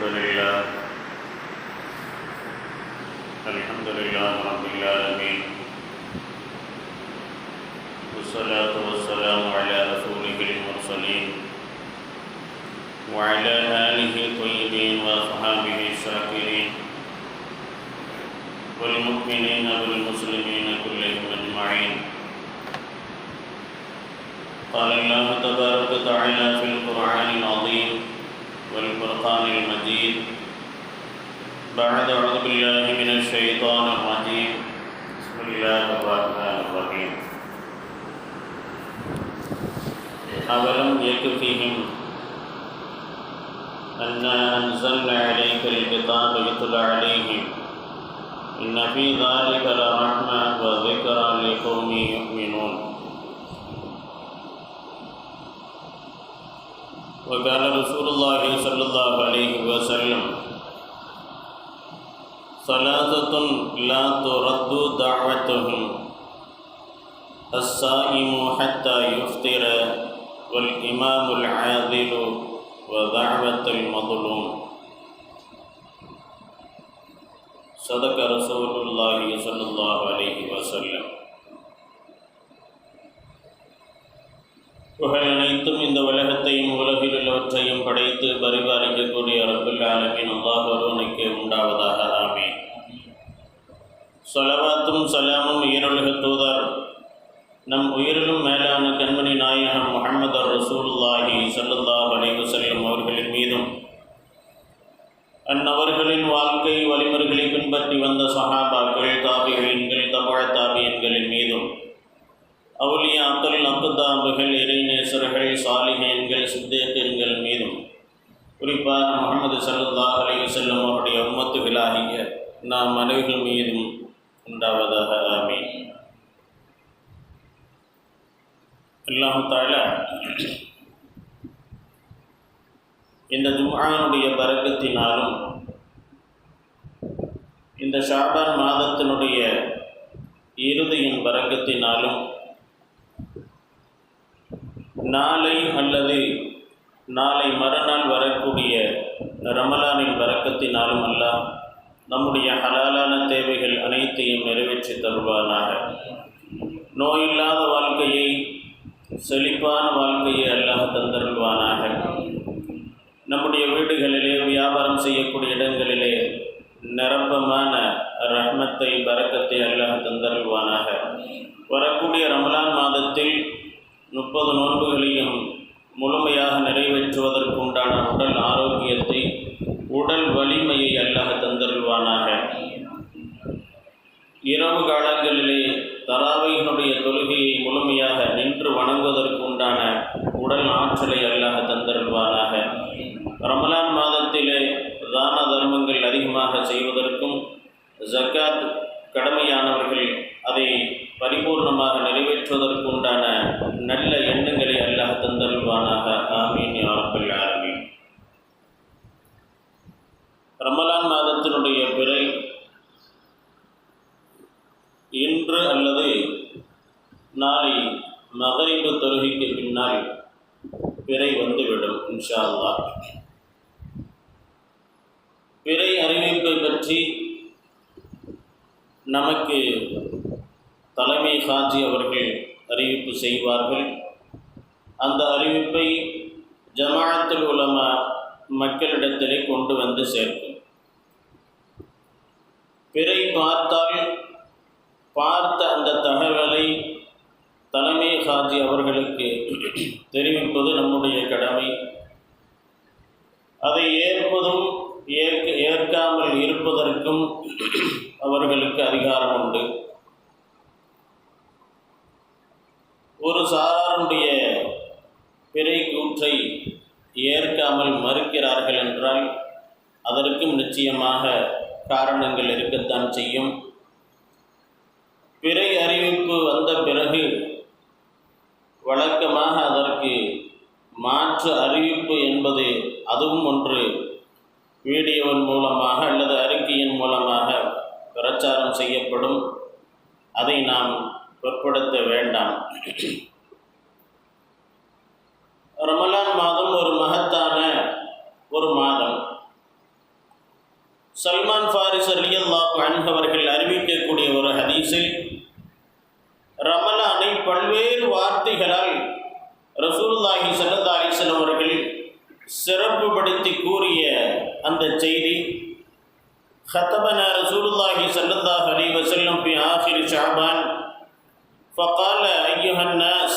الحمد لله رب العالمين والصلاة والسلام على رسوله المرسلين وعلى آله الطيبين وأصحابه الشاكرين والمؤمنين والمسلمين كلهم أجمعين. قال الله تبارك وتعالى في القرآن العظيم والفرقان المجيد بعد أعوذ بالله من الشيطان الرجيم بسم الله الرحمن الرحيم. أولم يكفهم أنا أنزلنا عليك الكتاب يتلى عليهم إن في ذلك لرحمة وذكرى لقوم يؤمنون. وقال رسول الله صلى الله عليه وسلم ثلاثة لا ترد دعوتهم الصائم حتى يفطر والإمام العادل ودعوة المظلوم. صدق رسول الله صلى الله عليه وسلم. புகழ் அனைத்தும் இந்த உலகத்தையும் உலகில் உள்ளவற்றையும் படைத்து பரிபாலிக்கக்கூடிய ரப்பல் ஆலமீன் அல்லாஹ் ஒருவனுக்கு உண்டாவதாக. ஆமீன். ஸலவாத்தும் சலாமும் உயிருலக தூதர் நம் உயிரிலும் மேலான கண்மணி நாயகம் முஹம்மது ரசூலுல்லாஹி ஸல்லல்லாஹு அலைஹி வஸல்லம் அவர்களின் மீதும் அந்நவர்களின் வாழ்க்கை வழிமுறைகளை பின்பற்றி வந்த சஹாபாக்கள், தாபிஈன்கள், தபஅ தாபிஈன்களின் மீதும் அவுலியாக்கள், அக்தாபுகள், இறைநேசர்கள், சாலிஹீன்கள், சித்தீகீன்கள் மீதும் குறிப்பாக முஹம்மது ஸல்லல்லாஹு அலைஹி வஸல்லம் அவருடைய உம்மத்துகளாகிய நாம் அனைவர்கள் மீதும் உண்டாவதாக. ஆமீன். அல்லாஹ் தஆலா இந்த ஜும்ஆனுடைய பரக்கத்தினாலும் இந்த ஷாபான் மாதத்தினுடைய இறுதியின் பரக்கத்தினாலும் நாளை அல்லது நாளை மறுநாள் வரக்கூடிய ரமலானின் பரக்கத்தினாலும் அல்லாஹ் நம்முடைய ஹலாலான தேவைகள் அனைத்தையும் நிறைவேற்றி தருவானாக. நோயில்லாத வாழ்க்கையை, செழிப்பான வாழ்க்கையை அல்லாஹ் தந்தருள்வானாக. நம்முடைய வீடுகளிலே, வியாபாரம் செய்யக்கூடிய இடங்களிலே நிரப்பமான ரஹ்மத்தை, பரக்கத்தை அல்லாஹ் தந்தருள்வானாக. வரக்கூடிய ரமலான் மாதத்தில் 30 நோன்புகளையும் முழுமையாக நிறைவேற்றுவதற்குண்டான உடல் ஆரோக்கியத்தை, உடல் வலிமையை அல்லாஹ் தந்தருள்வானாக. இரவு காலங்களிலே தராவீஹுடைய தொழுகையை முழுமையாக நின்று வணங்குவதற்குண்டான உடல் ஆற்றலை அல்லாஹ் தந்தருள்வானாக. ரமலான் மாதத்திலே தான தர்மங்கள் அதிகமாக செய்வதற்கும், ஜக்காத் கடமையானவர்கள் அதை பரிபூர்ணமாக நிறைவேற்றுவதற்குண்டான நல்ல எண்ணங்களை அல்லாஹ் தந்தருள்வானாக. ஆமீன் யா ரப்பல் ஆலமீன். ரமலான் மாதத்தினுடைய பிறை இன்று அல்லது நாளை மகரிபு தொழுகைக்கு பின்னால் பிறை வந்துவிடும் இன்ஷா அல்லாஹ். பிறை அறிவிப்பை பற்றி நமக்கு தலைமை ஹாஜி அவர்கள் அறிவிப்பு செய்வார்கள். அந்த அறிவிப்பை ஜமாஅத்துல் உலமா மக்களிடத்திலே கொண்டு வந்து சேர்க்கும். பிறை பார்த்த அந்த தகவலை தலைமை ஹாஜி அவர்களுக்கு தெரிவிப்பது நம்முடைய கடமை. அதை ஏற்பதும் ஏற்காமல் இருப்பதற்கும் அவர்களுக்கு அதிகாரம் உண்டு. ஒரு சாராருடைய பிறை கூற்றை ஏற்காமல் மறுக்கிறார்கள் என்றால் அதற்கும் நிச்சயமாக காரணங்கள் இருக்கத்தான் செய்யும். பிறை அறிவிப்பு வந்த பிறகு வழக்கமாக அதற்கு மாற்று அறிவிப்பு என்பது அதுவும் ஒன்று வீடியோவின் மூலமாக அல்லது அறிக்கையின் மூலமாக பிரச்சாரம் செய்யப்படும். அதை நாம் பொருட்படுத்த வேண்டாம். ரமலான் மாதம் ஒரு மகத்தான ஒரு மாதம். ரசூலுல்லாஹி ஸல்லல்லாஹு அலைஹி வஸல்லம் அவர்கள் சிறப்புப்படுத்தி கூறிய அந்த செய்தி, خطبنا رسول الله صلى الله عليه وسلم في آخر شعبان فقال أيها الناس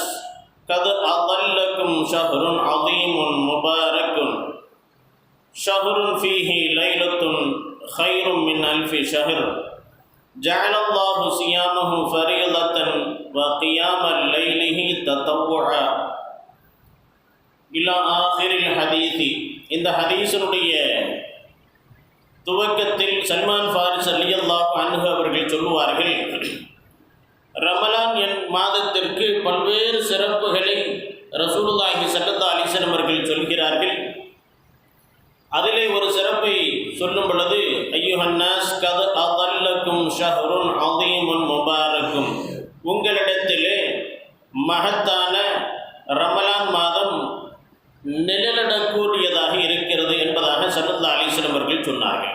قد أضلكم شهر عظيم مبارك شهر فيه ليلة خير من ألف شهر جعل الله صيامه فريضة وقيام ليله تطوعا إلى آخر الحديث. இந்த ஹதீஸினுடைய துவக்கத்தில் சல்மான் ஃபாரிஸ் ரலியல்லாஹு அன்ஹு அவர்கள் சொல்லுவார்கள், ரமலான் மாதத்திற்கு பல்வேறு சிறப்புகளை ரசூலுல்லாஹி ஸல்லல்லாஹு அலைஹி வஸல்லம் அவர்கள் சொல்கிறார்கள். அதிலே ஒரு சிறப்பை சொல்லும் பொழுது, ஐயுஹன்னாஸ் கத் அதல்லக்கும் ஷஹ்ருன் அதீமுன் முபாரக்கும், உங்களிடத்திலே மகத்தான ரமலான் மாதம் நிழலிடக்கூடியதாக இருக்கிறது என்பதாக ஸல்லல்லாஹு அலைஹி வஸல்லம் அவர்கள் சொன்னார்கள்.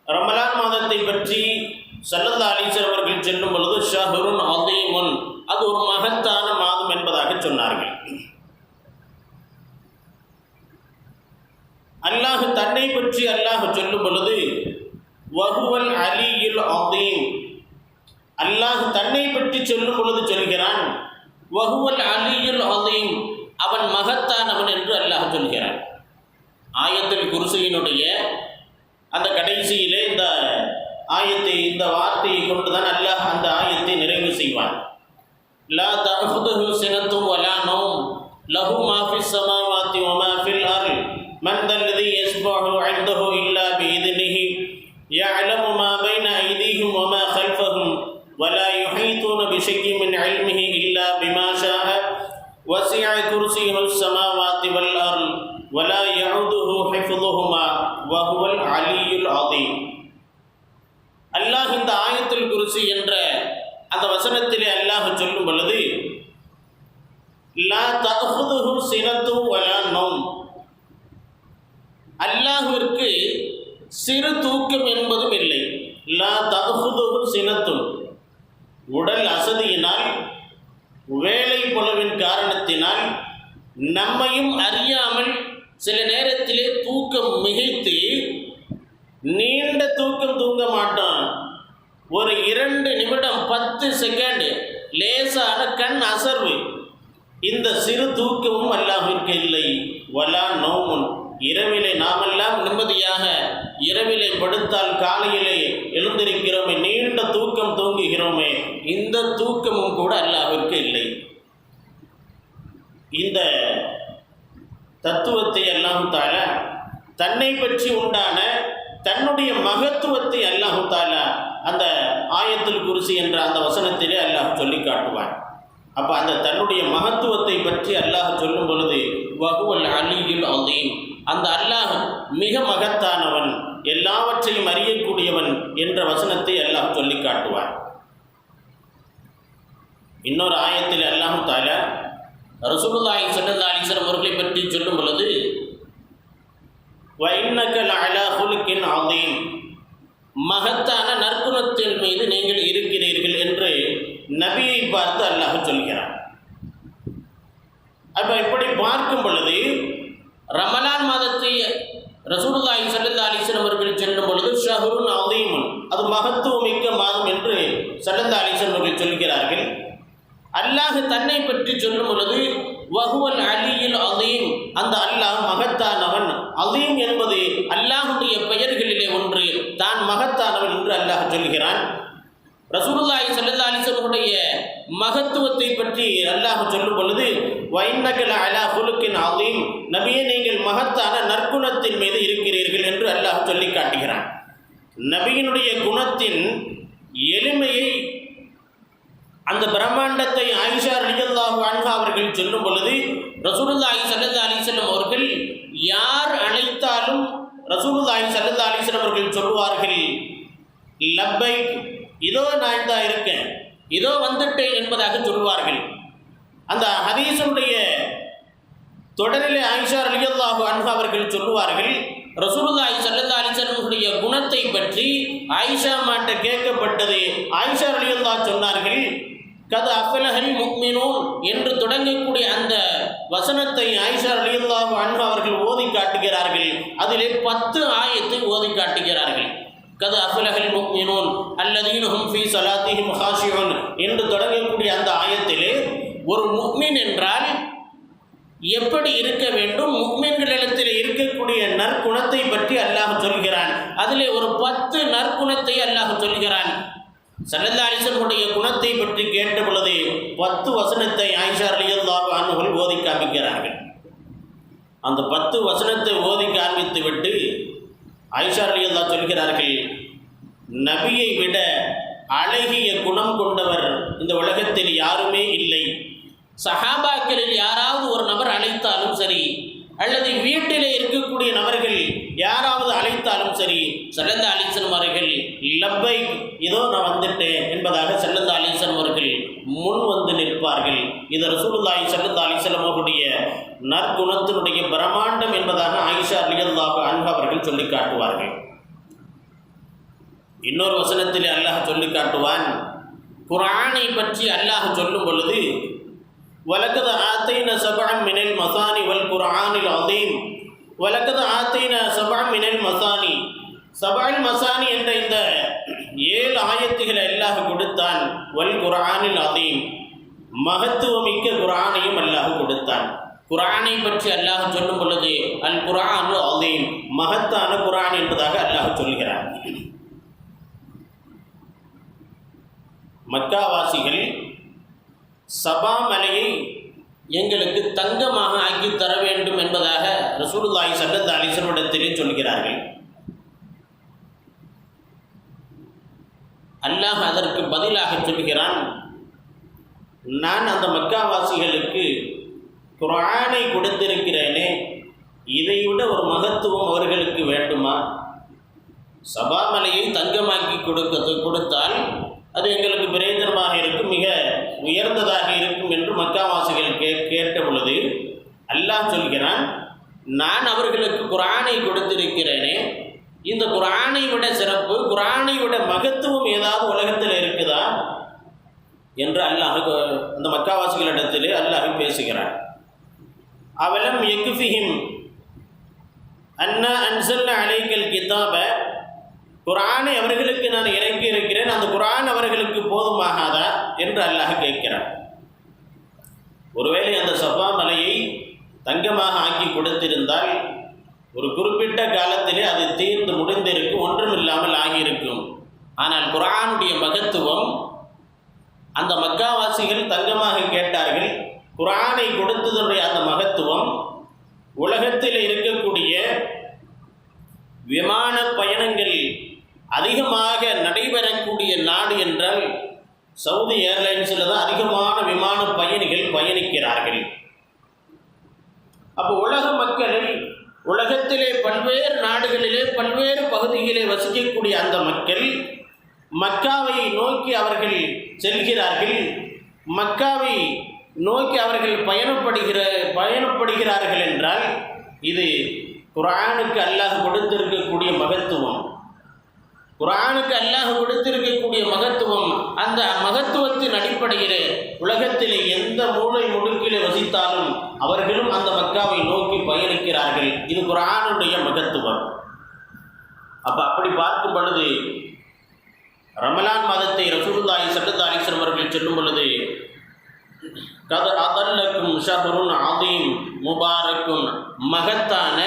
ரமலான் மாதத்தை பற்றி ஸல்லல்லாஹு அலைஹி வஸல்லம் அவர்கள் சொல்லும் பொழுது ஷஹ்ருன் அதீமுன், அது ஒரு மகத்தான மாதம் என்பதாக சொன்னார்கள். அல்லாஹ் தன்னை பற்றி அல்லாஹ் சொல்லும் பொழுது வஹுவல் அலியுல் அதீம், அல்லாஹ் தன்னை பற்றி சொல்லும் பொழுது சொல்கிறான் வஹுவல் அலியுல் அதீம், அவன் மகத்தானவன் என்று அல்லாஹ் சொல்கிறான். ஆயத்துல் குர்சியினுடைய அந்த கடைசியிலே இந்த ஆயத்தை, இந்த வார்த்தையை கொண்டுதான் அல்லாஹ் அந்த ஆயத்தை நிறைவு செய்வான். லா தஅஹுதுஹு சினத்தும் வலா நௌம் லஹு மா ஃபிஸ் ஸமாவாத்தி வ மா ஃபில் அர்ள் மன் தல்லதி யஸ்பஹு இன்தஹு இல்லா பிஇذنஹி யஅலமு மா பைன ஐதீஹிம் வ மா கல்ஃபஹும் வலா யுஹீதூன பிஷைஇன் மின் இல்மிஹி இல்லா பிமா ஷாஅ வஸிஅ குர்சியுஹுஸ் ஸமாவாத்தி வல் அர்ள் வலா யஊதுஹு ஹிஃதுஹுமா வ ஹுவல் அலியுல் அதீம். அல்லாஹ் இந்த ஆயத்துல் குர்சி என்ற அந்த வசனத்திலே அல்லாஹ் சொல்லும் பொழுது லா தஅஹுதுஹு சினத்தும் வலா நௌம், அல்லாஹ்விற்கு சிறு தூக்கம் என்பதும் இல்லை. லா தஅஹுதுஹு சினத்தும், உடல் அசதியினால் வேலை பொழுவின் காரணத்தினால் நம்மையும் அறியாமல் சில நேரத்திலே தூக்கம் மிகைத்து நீண்ட தூக்கம் தூங்க மாட்டோம். ஒரு 2 நிமிடம் 10 செகண்ட் லேசான கண் அசர்வு, இந்த சிறு தூக்கமும் அல்லாஹ்விற்கு இல்லை. வலா நௌமுன், இரவிலே நாமெல்லாம் நிம்மதியாக இரவிலே படுத்தால் காலையிலே எழுந்திருக்கிறோமே, நீண்ட தூக்கம் தூங்குகிறோமே, இந்த தூக்கமும் கூட அல்லாஹ்விற்கு இல்லை. இந்த தத்துவத்தை அல்லாஹ் தஆலா தன்னை பற்றி உண்டான தன்னுடைய மகத்துவத்தை அல்லாஹ் தஆலா அந்த ஆயத்துல் குர்சி என்ற அந்த வசனத்திலே அல்லாஹ் சொல்லி காட்டுவான். அப்போ அந்த தன்னுடைய மகத்துவத்தை பற்றி அல்லாஹ் சொல்லும் பொழுது வஹுவல் அலியுல் அதீம், அந்த அல்லாஹ் மிக மகத்தானவன், எல்லாவற்றையும் அறியக்கூடியவன் என்ற வசனத்தை அல்லாஹ் சொல்லி காட்டுவான். இன்னொரு ஆயத்தில் அல்லாஹ் தஆலா ரசூலுல்லாஹி ஸல்லல்லாஹு அலைஹி வஸல்லம் அவர்களை பற்றி சொல்லும் பொழுது வ இன்னக லஅலா குலுகின் அதீம், மகத்தான நற்குணத்தின் மீது நீங்கள் இருக்கிறீர்கள் என்று நபியை பார்த்து அல்லாஹ் சொல்கிறான். அப்போ இப்படி பார்க்கும் பொழுது ரமலான் மாதத்தை ரசூலுல்லாஹி ஸல்லல்லாஹு அலைஹி வஸல்லம் அவர்கள் சொல்லும் பொழுது ஷஹ்ருன் அதீமுன், அது மகத்துவமிக்க மாதம் என்று ஸல்லல்லாஹு அலைஹி வஸல்லம் அவர்கள் சொல்கிறார்கள். அல்லாஹ் தன்னை பற்றி சொல்லும் பொழுது வஹுவல் அலியுல் அதீம், அந்த அல்லாஹ் மகத்தானவன். அதீம் என்பது அல்லாஹுடைய பெயர்களிலே ஒன்று, தான் மகத்தானவன் என்று அல்லாஹ் சொல்கிறான். ரசூலுல்லாஹி ஸல்லல்லாஹு அலைஹி வஸல்லம் மகத்துவத்தை பற்றி அல்லாஹ் சொல்லும் பொழுது வ இன்னக லஅலா குலுகின் அதீம், நபியே நீங்கள் மகத்தான நற்குணத்தின் மீது இருக்கிறீர்கள் என்று அல்லாஹ் சொல்லி காட்டுகிறான். நபியினுடைய குணத்தின் எளிமையை, அந்த பிரம்மாண்டத்தை ஆயிஷா ரலியல்லாஹு அன்ஹா அவர்கள் சொல்லும் பொழுது ரசூலுல்லாஹி ஸல்லல்லாஹு அலைஹி வஸல்லம் அவர்கள் யார் அழைத்தாலும் ரசூலுல்லாஹி ஸல்லல்லாஹு அலைஹி வஸல்லம் அவர்கள் சொல்வார்கள் லப்பைக், இதோ நான் தான் இருக்கேன், இதோ வந்துட்டேன் என்பதாக சொல்வார்கள். அந்த ஹதீஸுடைய தொடரிலே ஆயிஷா ரலியல்லாஹு அன்ஹா அவர்கள் சொல்வார்கள், ரசூலுல்லாஹி ஸல்லல்லாஹு அலைஹி வஸல்லம் குணத்தை பற்றி ஆயிஷா மாட்ட கேட்கப்பட்டது. ஆயிஷா ரலியல்லாஹு சொன்னார்கள், கத் அஃபலஹல் முஃமினூன் என்று தொடங்கக்கூடிய அந்த வசனத்தை ஆயிஷா ரலியல்லாஹு அன்ஹா அவர்கள் ஓதி காட்டுகிறார்கள். அதிலே 10 ஆயத்தை ஓதி காட்டுகிறார்கள். கத் அஃபலஹல் முஃமினூன் அல்லதீன ஹும் ஃபீ ஸலாத்திஹிம் ஹாஷிஊன் என்று தொடங்கக்கூடிய அந்த ஆயத்திலே ஒரு முஃமின் என்றால் எப்படி இருக்க வேண்டும், முஃமின்களிடத்தில் இருக்கக்கூடிய நற்குணத்தை பற்றி அல்லாஹ் சொல்கிறான். அதிலே ஒரு 10 நற்குணத்தை அல்லாஹ் சொல்கிறான். ஸல்லல்லாஹு அலைஹி வஸல்லம் குணத்தை பற்றி கேட்ட பொழுது 10 வசனத்தை ஆயிஷா ரலியல்லாஹு அன்ஹா ஓதி காண்பிக்கிறார்கள். அந்த 10 வசனத்தை ஓதி காண்பித்து விட்டு ஆயிஷா ரலியல்லாஹு சொல்கிறார்கள், நபியை விட அழகிய குணம் கொண்டவர் இந்த உலகத்தில் யாருமே இல்லை. சஹாபாக்களில் யாராவது ஒரு நபர் அழைத்தாலும் சரி, அல்லது வீட்டிலே இருக்கக்கூடிய நபர்கள் யாராவது அழைத்தாலும் சரி, ஸல்லல்லாஹு அலைஹி வஸல்லம் அவர்கள் லப்பை, இதோ நான் வந்துட்டேன் என்பதாக ஸல்லல்லாஹு அலைஹி வஸல்லம் அவர்கள் முன் வந்து நிற்பார்கள். இது ரசூலுல்லாஹி ஸல்லல்லாஹு அலைஹி வஸல்லம் அவர்களுடைய நற்குணத்தினுடைய பிரமாண்டம் என்பதாக ஆயிஷா ரலியல்லாஹு அன்ஹா அவர்கள் சொல்லி காட்டுவார்கள். இன்னொரு வசனத்தில் அல்லாஹ் சொல்லி காட்டுவான். குர்ஆனை பற்றி அல்லாஹ் சொல்லும் பொழுது, வலக்கத ஆத்தைன சபஅம் மினல் மசானி வல் குர்ஆனில் அதீம், வலக்கத ஆத்தைன சபஅம் மினல் மசானி, சபஅல் மசானி என்ற இந்த 7 ஆயத்துகளை அல்லாஹ் கொடுத்தான். வல் குர்ஆனில் அதீம், மகத்துவமிக்க குர்ஆனையும் அல்லாஹ் கொடுத்தான். குர்ஆனை பற்றி அல்லாஹ் சொல்லும் பொழுது அல் குர்ஆனு அதீம், மகத்தான குர்ஆன் என்பதாக அல்லாஹ் சொல்கிறான். மக்காவாசிகள் சபா மலையை எங்களுக்கு தங்கமாக ஆக்கி தர வேண்டும் என்பதாக ரசூலுல்லாஹி ஸல்லல்லாஹு அலைஹி வஸல்லம் இடத்திலே சொல்கிறார்கள். அல்லாஹ் அதற்கு பதிலாக சொல்கிறான், நான் அந்த மக்காவாசிகளுக்கு குர்ஆனை கொடுத்திருக்கிறேனே, இதைவிட ஒரு மகத்துவம் அவர்களுக்கு வேண்டுமா? சபா மலையை தங்கமாக்கி கொடுத்தால் அது எங்களுக்கு பிரயோஜனமாக இருக்கும், மிக உயர்ந்ததாக இருக்கும் என்று மக்காவாசிகள் கேட்ட பொழுது அல்லாஹ் சொல்கிறான், நான் அவர்களுக்கு குர்ஆனை கொடுத்திருக்கிறேனே, இந்த குர்ஆனை விட சிறப்பு, குர்ஆனை விட மகத்துவம் ஏதாவது உலகத்தில் இருக்குதா என்று அல்லாஹ் அந்த மக்காவாசிகளிடத்திலே அல்லாஹ் பேசுகிறான். அவலம் யக்ஃபிஹிம் அன்னா அன்ஸல்னா அலைக்கல் கிதாப, குர்ஆனை அவர்களுக்கு நான் இறக்கி இருக்கிறேன், அந்த குர்ஆன் அவர்களுக்கு போதுமாகாதா என்று அல்லாஹ் கேட்கிறான். ஒருவேளை அந்த சஃபா மலையை தங்கமாக ஆக்கி கொடுத்திருந்தால் ஒரு குறிப்பிட்ட காலத்திலே அது தீர்ந்து முடிந்திருக்கும், ஒன்றுமில்லாமல் ஆகியிருக்கும். ஆனால் குர்ஆனுடைய மகத்துவம், அந்த மக்காவாசிகள் தங்கமாக கேட்டார்கள், குர்ஆனை கொடுத்ததனுடைய அந்த மகத்துவம் உலகத்தில் இருக்கக்கூடிய விமான பயணங்கள் அதிகமாக நடைபெறக்கூடிய நாடு என்றால் சவுதி ஏர்லைன்ஸில் தான் அதிகமான விமான பயணிகள் பயணிக்கிறார்கள். அப்போ உலக மக்களில், உலகத்திலே பல்வேறு நாடுகளிலே பல்வேறு பகுதிகளிலே வசிக்கக்கூடிய அந்த மக்கள் மக்காவை நோக்கி அவர்கள் செல்கிறார்கள். மக்காவை நோக்கி அவர்கள் பயணப்படுகிறார்கள் என்றால் இது குர்ஆனுக்கு அல்லாஹ் கொடுத்திருக்கக்கூடிய மகத்துவம். குர்ஆனுக்கு அல்லாஹ் கொடுத்திருக்கக்கூடிய மகத்துவம், அந்த மகத்துவத்தின் அடிப்படையிலே உலகத்திலே எந்த மூலை முடுக்கிலே வசித்தாலும் அவர்களும் அந்த மக்காவை நோக்கி பயணிக்கிறார்கள். இது குர்ஆனுடைய மகத்துவம். அப்படி பார்க்கும் பொழுது ரமலான் மாதத்தை ரசூலுல்லாஹி ஸல்லல்லாஹு அலைஹி வஸல்லம் அவர்கள் சொல்லும் பொழுது, கத் அதல்லக்கும் ஷஹ்ருன் அதீம் முபாரக்கும், மகத்தான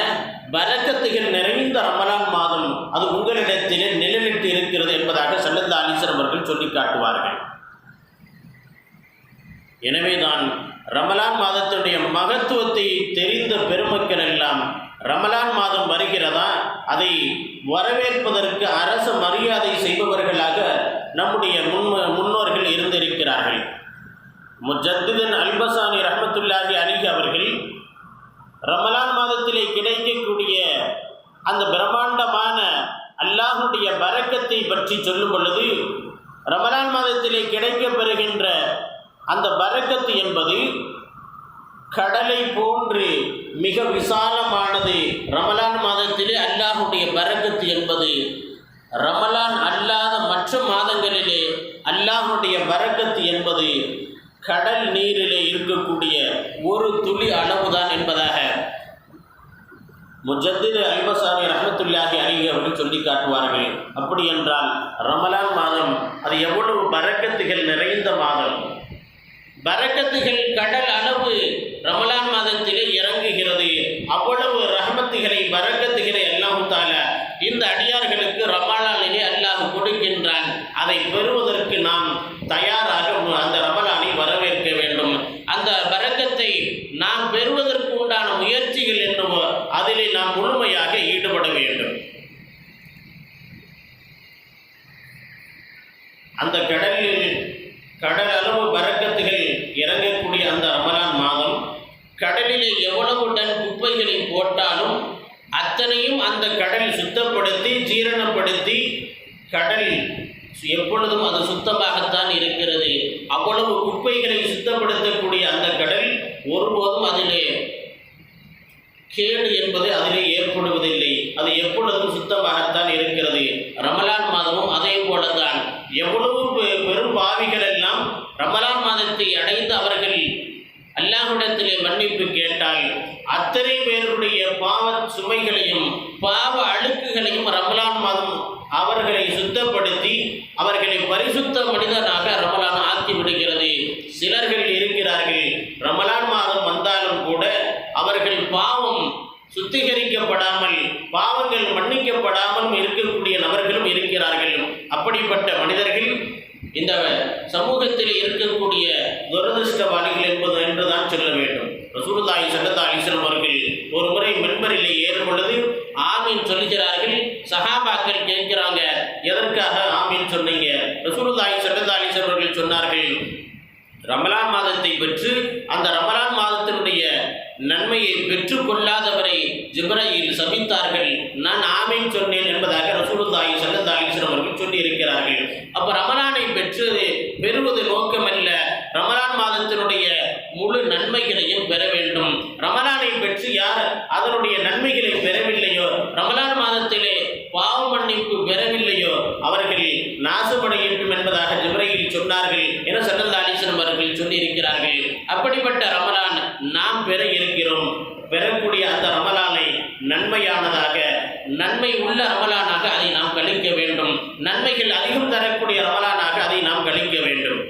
பரக்கத்துகள் நிறைந்த ரமலான் மாதம் அது உங்களிடத்திலே நிழலிட்டு இருக்கிறது என்பதாக ஸல்லல்லாஹு அலைஹி வஸல்லம் அவர்கள் சொல்லி காட்டுவார்கள். எனவேதான் ரமலான் மாதத்தினுடைய மகத்துவத்தை தெரிந்த பெருமக்கள் எல்லாம் ரமலான் மாதம் வருகிறதா, அதை வரவேற்பதற்கு அரச மரியாதை செய்பவர்களாக நம்முடைய முன்னோர்கள் இருந்திருக்கிறார்கள். முஜத்திதன் அல்பசானி ரஹ்மத்துல்லாஹி அலைஹி அவர்கள் ரமலான் மாதத்திலே கிடைக்கக்கூடிய அந்த பிரம்மாண்டமான அல்லாஹுடைய பரக்கத்தை பற்றி சொல்லும் பொழுது, ரமலான் மாதத்திலே கிடைக்கப்பெறுகின்ற அந்த பரக்கத்து என்பது கடலை போன்று மிக விசாலமானது. ரமலான் மாதத்திலே அல்லாஹுடைய பரக்கத்து என்பது ரமலான் அல்லாத மற்ற மாதங்களிலே அல்லாஹுடைய பரக்கத்து என்பது கடல் நீரிலே இருக்க இருக்கக்கூடிய ஒரு துளி அளவுதான் என்பதாக முஜத்தித் அல்பசானி ரஹ்மத்துல்லாஹி அலைஹி அவர்கள் சொல்லி காட்டுவார்கள். அப்படி என்றால் ரமலான் மாதம் அது எவ்வளவு பரக்கத்துகள் நிறைந்த மாதம். பரக்கத்துகள் கடல் அளவு ரமலான் மாதத்திலே இறங்குகிறது. அவ்வளவு ரஹ்மத்துகளை பரக்கத்துகளை அல்லாஹ் தஆலா இந்த அடியார்களுக்கு ரமலானிலே அல்லாஹ் கொடுக்கின்றான். அதை பெறுவதற்கு நாம் தயாராக அந்த ரமலானை வரவேற்க வேண்டும். அந்த பரக்கத்தை நாம் பெறுவதற்கு உண்டான முயற்சிகள் என்னவோ அதிலே நாம் முழுமையாக ஈடுபட வேண்டும். அந்த கடல் அளவு பரக்கத்துகள் இறங்கக்கூடிய அந்த ரமலான் மாதம் கடலிலே எவ்வளவு டன் குப்பைகளை போட்டாலும் அத்தனையும் அந்த கடல் சுத்தப்படுத்தி ஜீரணப்படுத்தி கடல் எப்பொழுதும் அது சுத்தமாகத்தான் இருக்கிறது. அவ்வளவு குப்பைகளை சுத்தப்படுத்தக்கூடிய அந்த கடல் ஒருபோதும் அதிலே கேடு என்பது அதிலே ஏற்படுவதில்லை. அது எப்பொழுதும் சுத்தமாகத்தான் இருக்கிறது. ரமலான் மாதமும் அதே போலதான். எவ்வளவு பெரும் பாவிகள் எல்லாம் ரமலான் மாதத்தை அடைந்து அவர்கள் அல்லாஹ்விடத்திலே மன்னிப்பு கேட்டால் அத்தனை பேருடைய பாவ சுமைகளையும் பாவ அழுக்குகளையும் ரமலான் மாதம் அவர்களை சுத்தப்படுத்தி அவர்களை பரிசுத்த மனிதனாக ரமலான் ஆக்கி விடுகிறது. சிலர்கள் இருக்கிறார்கள், ரமலான் மாதம் வந்தாலும் கூட அவர்கள் பாவம் சுத்திகரிக்கப்படாமல் பாவங்கள் மன்னிக்கப்படாமல் இருக்கக்கூடிய நபர்களும் இருக்கிறார்கள். அப்படிப்பட்ட மனிதர்கள் இந்த சமூகத்தில் இருக்கக்கூடிய துரதிருஷ்டவாளிகள் என்றுதான் சொல்ல வேண்டும். ரசூலுல்லாஹி ஸல்லல்லாஹு அலைஹி வஸல்லம் அவர்கள் ஒரு முறை மென்பரிலே ஏறும் பொழுது ஆமீன் சொல்லுகிறார்கள். சஹாபாக்கள் கேட்கிறாங்க, எதற்காக ஆமீன் சொன்னீங்க? ரசூலுல்லாஹி ஸல்லல்லாஹு அலைஹி வஸல்லம் அவர்கள் சொன்னார்கள், ரமலான் மாதத்தை பெற்று அந்த ரமலான் மாதத்தினுடைய நன்மையை பெற்றுக்கொள்ளாதவரை ஜிப்ரீல் சபித்தார்கள். நான் ஆமீன் சொன்னேன் என்பதாக ரசூலுல்லாஹி ஸல்லல்லாஹு அலைஹி வஸல்லம் அவர்கள் சொல்லி இருக்கிறார்கள். அப்ப ரமலானை பெறுவது நோக்கமல்ல, ரமலான் மாதத்தினுடைய முழு நன்மைகளையும் பெற வேண்டும். ரமலானை பெற்று யார் அதனுடைய நன்மைகளை பெறவில்லையோ, ரமலான் மாதத்திலே பாவ மன்னிப்பு பெறவில்லையோ அவர்கள் நாசமடையட்டும் என்பதாக ஜிப்ரீல் சொன்னார்கள் என ஸல்லல்லாஹு அலைஹி வஸல்லம் அவர்கள் சொல்லி இருக்கிறார்கள். அப்படிப்பட்ட ரமலான் நாம் பெற இருக்கிறோம். பெறக்கூடிய அந்த ரமலானை நன்மையானதாக, நன்மை உள்ள ரமலானாக அதை நாம் கழிக்க வேண்டும். நன்மைகள் அதிகம் தரக்கூடிய ரமலானாக அதை நாம் கழிக்க வேண்டும்.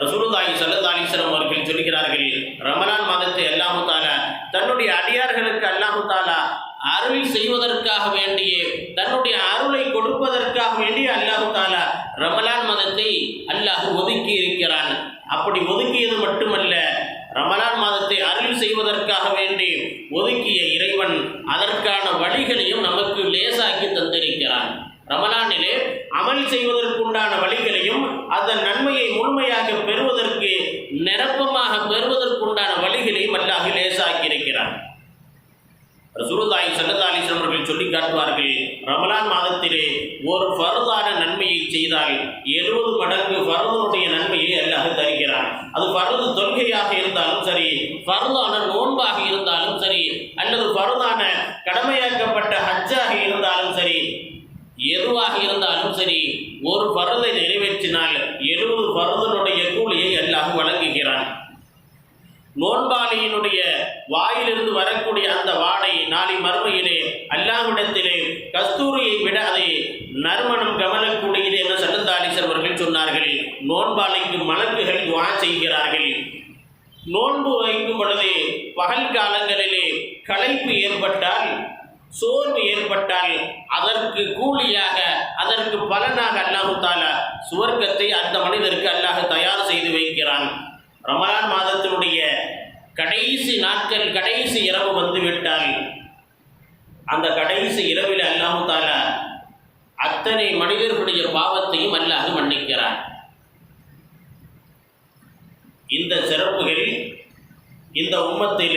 ரசூலுல்லாஹி ஸல்லல்லாஹு அலைஹி வஸல்லம் அவர்கள் சொல்கிறார்கள், ரமலான் மாதத்தை அல்லாஹ் தஆலா தன்னுடைய அடியார்களுக்கு அல்லாஹ் தஆலா அருள் செய்வதற்காக வேண்டிய, தன்னுடைய அருளை கொடுப்பதற்காக வேண்டிய அல்லாஹ் தஆலா ரமலான் மாதத்தை அல்லாஹ் ஒதுக்கி இருக்கிறான். அப்படி ஒதுக்கியது மட்டுமல்ல, ரமலான் மாதத்தை அருள் செய்வதற்காக வேண்டி ஒதுக்கிய இறைவன் அதற்கான வழிகளையும் நமக்கு லேசாக்கி தந்திருக்கிறான். ரமலானிலே அமல் செய்வதற்குண்டான வழிகளையும் அதன் நன்மையை முழுமையாக பெறுவதற்கு நிரப்பமாக பெறுவதற்குண்டான வழிகளையும் அல்லாஹ் லேசாக்கி இருக்கிறான். ரசூலுல்லாஹி ஸல்லல்லாஹு அலைஹி வஸல்லம் அவர்கள் சொல்லி காட்டுவார்கள், ரமலான் மாதத்திலே ஒரு ஃபர்தான நன்மையை செய்தால் 70 மடங்கு ஃபர்துடைய நன்மையை அல்லாஹ் தருகிறான். அது ஃபர்து தொழுகையாக இருந்தாலும் சரி, ஃபர்தான நோன்பாக இருந்தாலும் சரி, அல்லது ஃபர்தான கடமையாக்கப்பட்ட ஹஜ்ஜாக இருந்தாலும் சரி, எதுவாக இருந்தாலும் சரி, ஒரு ஃபர்தை நிறைவேற்றினால் 70 ஃபர்துடைய கூலியை அல்லாஹ் வழங்குகிறான். நோன்பாளியினுடைய வாயிலிருந்து வரக்கூடிய அந்த வாடை நாளை மறுமையிலே அல்லாஹ்விடத்திலே கஸ்தூரியை விட அதை நறுமணம் கமலக்கூடியது என ஸல்லல்லாஹு அலைஹி வஸல்லம் அவர்கள் சொன்னார்கள். நோன்பாளிக்கு மலக்குகள் துஆ செய்கிறார்கள். நோன்பு வைக்கும் பொழுது பகல் காலங்களிலே களைப்பு ஏற்பட்டால், சோர்வு ஏற்பட்டால் அதற்கு கூலியாக, அதற்கு பலனாக அல்லாஹ் தஆலா சுவர்க்கத்தை அந்த மனிதருக்கு அல்லாஹ் தயார் செய்து வைக்கிறான். ரமலான் மாதத்தினுடைய கடைசி நாட்கள், கடைசி இரவு வந்துவிட்டால் அந்த கடைசி இரவில் அல்லாஹ் தஆலா அத்தனை மனிதர்களுடைய பாவத்தையும் அல்லாஹ் மன்னிக்கிறான். இந்த சிறப்புகள் இந்த உம்மத்தை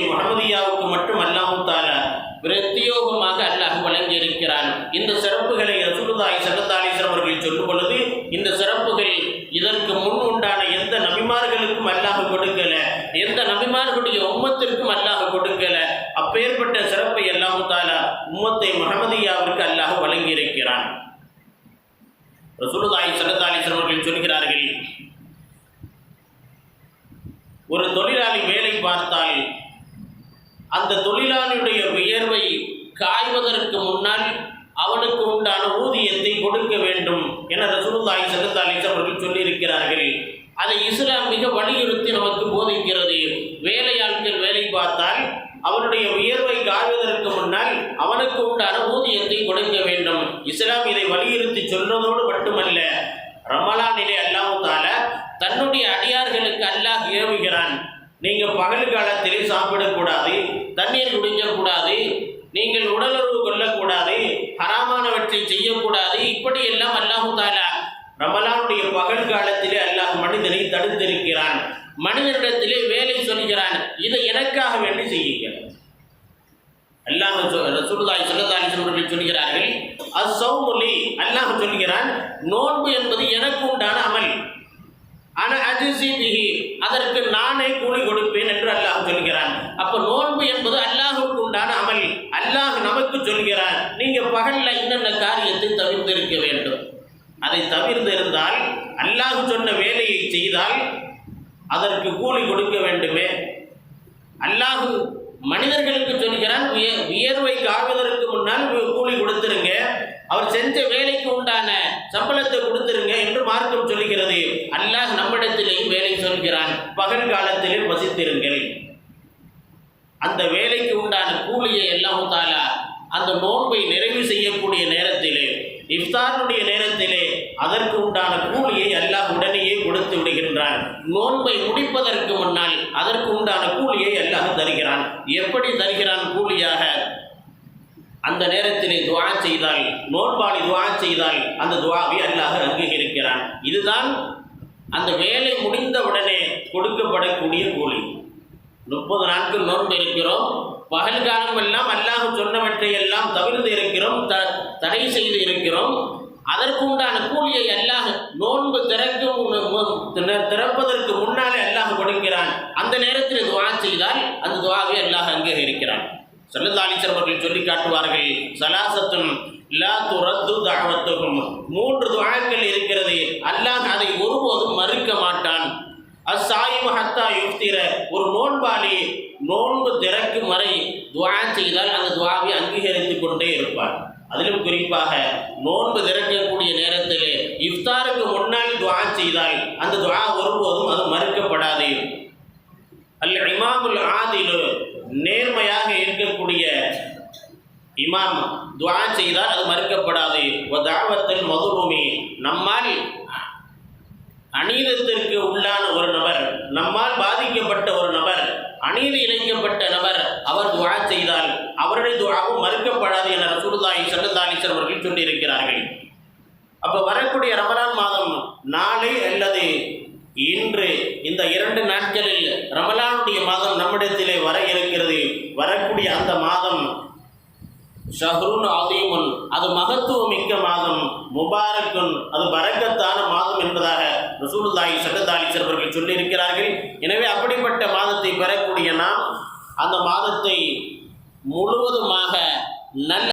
முஹம்மதியாவுக்கு மட்டும் அல்லாஹ் தஆலா பிரத்யோகமாக அல்லாஹ் வழங்கி இருக்கிறான். இந்த சிறப்புகளை ரசூலுல்லாஹி ஸல்லல்லாஹு அலைஹி வஸல்லம் அவர்கள் சொல்லும் பொழுது, இந்த சிறப்புகள் இதற்கு முன் உண்டான எந்த நபிமார்களுக்கும் அல்லாஹ் கொடுக்கல, எந்த நபிமார்களுடைய உம்மத்திற்கும் அல்லாஹ் கொடுக்கல. அப்பேற்பட்ட சிறப்பை அல்லாஹ் தஆலா உம்மத்தை முஹம்மதியாவிற்கு அல்லாஹ் வழங்கி இருக்கிறான். ரசூலுல்லாஹி ஸல்லல்லாஹு அலைஹி வஸல்லம் அவர்கள் சொல்கிறார்கள், ஒரு தொழிலாளி வேலை பார்த்தால் அந்த தொழிலாளியுடைய வியர்வை காய்வதற்கு முன்னால் அவனுக்கு உண்டான ஊதியத்தை கொடுக்க வேண்டும் என ரசூலுல்லாஹி ஸல்லல்லாஹு அலைஹி வஸல்லம் அவர்கள் சொல்லியிருக்கிறார்கள். அதை இஸ்லாம் மிக வலியுறுத்தி நமக்கு போதிக்கிறது. வேலையாட்கள் வேலை பார்த்தால் அவனுடைய வியர்வை காய்வதற்கு முன்னால் அவனுக்கு உண்டான ஊதியத்தை கொடுக்க வேண்டும். இஸ்லாம் இதை வலியுறுத்தி சொல்றதோடு மட்டுமல்ல, ரமலானிலே அல்லாஹ் தஆலா தன்னுடைய அடியார்களுக்கு அல்லாஹ் ஏவுகிறான். நீங்கள் பகல் காலத்திலே சாப்பிடக்கூடாது, தண்ணீர் குடிக்கக்கூடாது, நீங்கள் உடலுறவு கொள்ளக்கூடாது, ஹராமானவற்றை செய்யக்கூடாது. இப்படியெல்லாம் அல்லாஹ் தஆலா ரமலானுடைய பகல் காலத்திலே அல்லாஹ் மனிதனை தடுத்திருக்கிறான். மனிதனிடத்திலே வேலை சொல்கிறான், இதை எனக்காக வேண்டி செய்யுங்கள். அல்லாஹ் ரசூலுல்லாஹி ஸல்லல்லாஹு அலைஹி வஸல்லம் அவர்கள் சொல்கிறார்கள், அஸ்ஸௌமு லி, அல்லாஹ் சொல்கிறான், நோன்பு என்பது எனக்கு உண்டான அமல், ஆனா அஜ்ஸி பிஹி, அதற்கு நானே கூலி கொடுப்பேன் என்று அல்லாஹ் சொல்கிறான். அப்ப நோன்பு என்பது அல்லாஹ்வுக்கு உண்டான அமல். அல்லாஹ் நமக்கு சொல்கிறான், நீங்க பகல்ல இன்னென்ன காரியத்தை தவிர்த்திருக்க வேண்டும். அதை தவிர்த்திருந்தால் அல்லாஹ் சொன்ன வேலையை செய்தால் அதற்கு கூலி கொடுக்க வேண்டுமே. அல்லாஹ் மனிதர்களுக்கு சொல்கிறான், வியர்வை காய்வதற்கு முன்னால் கூலி கொடுத்துருங்க, அவர் செஞ்ச வேலைக்கு உண்டான சம்பளத்தை கொடுத்துருங்க என்று மார்க்கம் சொல்லுகிறது. அல்லாஹ் நம்மிடத்திலேயும் வேலை சொல்கிறான், பகல் காலத்திலே வசித்திருங்கள். அந்த வேலைக்கு உண்டான கூலியை அல்லாஹ் தஆலா அந்த நோன்பை நிறைவு செய்யக்கூடிய நேரத்திலே, இஃப்தாருடைய நேரத்திலே அதற்கு உண்டான கூலியை அல்லாஹ் உடனேயே கொடுத்து விடுகின்றான். நோன்பை முடிப்பதற்கு முன்னால் அதற்கு உண்டான கூலியை அல்லாஹ் தருகிறான். எப்படி தருகிறான் கூலியாக? அந்த நேரத்திலே துஆ செய்தால், நோன்பாளி துஆ செய்தால் அந்த துஆவை அல்லாஹ் அங்கீகரிக்கிறான். இதுதான் அந்த வேலை முடிந்தவுடனே கொடுக்கப்படக்கூடிய கூலி. 30 நாட்கள் நோன்பு இருக்கிறோம், பகல் காலம் எல்லாம் அல்லாஹ் சொன்னவற்றை எல்லாம் தவிர்த்து இருக்கிறோம், தடை செய்து இருக்கிறோம். அதற்கு உண்டான கூலியை அல்லாஹ் நோன்பு திறப்பதற்கு முன்னாலே அல்லாஹ் கொடுக்கிறான். அந்த நேரத்தில் துஆ செய்தால் அந்த துஆவை அல்லாஹ் அங்கீகரிக்கிறான். ஸல்லல்லாஹு அலைஹி வஸல்லம் அவர்கள் சொல்லி காட்டுவார்கள், ஸலாஸத்துன் லா துரத்து தஅவத்துஹும், 3 துஆக்கள் இருக்கிறது, அல்லாஹ் அதை ஒருபோதும் மறுக்க மாட்டான். அஸ்ஸாயிமு ஹத்தா யுஃப்திர, ஒரு நோன்பாளி நோன்பு திறக்கும் வரை துஆ செய்தால் அந்த துஆவை அங்கீகரித்துக் கொண்டே இருப்பார். அதிலும் குறிப்பாக நோன்பு திறக்கக்கூடிய நேரத்திலே இஃப்தாருக்கு முன்னால் துஆ செய்தால் அந்த துஆ ஒருபோதும் அது மறுக்கப்படாது. அல் இமாமுல் ஆதிலு, நேர்மையாக இருக்கக்கூடிய இமாம் துஆ செய்தால் அது மறுக்கப்படாது. வதஅவத்துல் மதுலூமி, நம்மால் அநீதத்திற்கு உள்ளான ஒரு நபர், நம்மால் பாதிக்கப்பட்ட ஒரு நபர், அநீதி இழைக்கப்பட்ட நபர், அவர் துஆ செய்தால் அவருடைய துஆவும் மறுக்கப்படாது என ரசூலுல்லாஹி ஸல்லல்லாஹு அலைஹி வஸல்லம் அவர்கள் சொல்லியிருக்கிறார்கள். அப்போ வரக்கூடிய ரமலான் மாதம் நாளை அல்லது இன்று, இந்த 2 நாட்களில் ரமலானுடைய மாதம் நம்மிடத்திலே வர இருக்கிறது. வரக்கூடிய அந்த மாதம் ஷஹ்ருன் அதீமுன், அது மகத்துவமிக்க மாதம், முபாரக்குன், அது பரக்கத்தான மாதம் என்பதாக ரசூலுல்லாஹி ஸல்லல்லாஹு அலைஹி வஸல்லம் அவர்கள் சொல்லியிருக்கிறார்கள். எனவே அப்படிப்பட்ட மாதத்தை பெறக்கூடிய நாம் அந்த மாதத்தை முழுவதுமாக நல்ல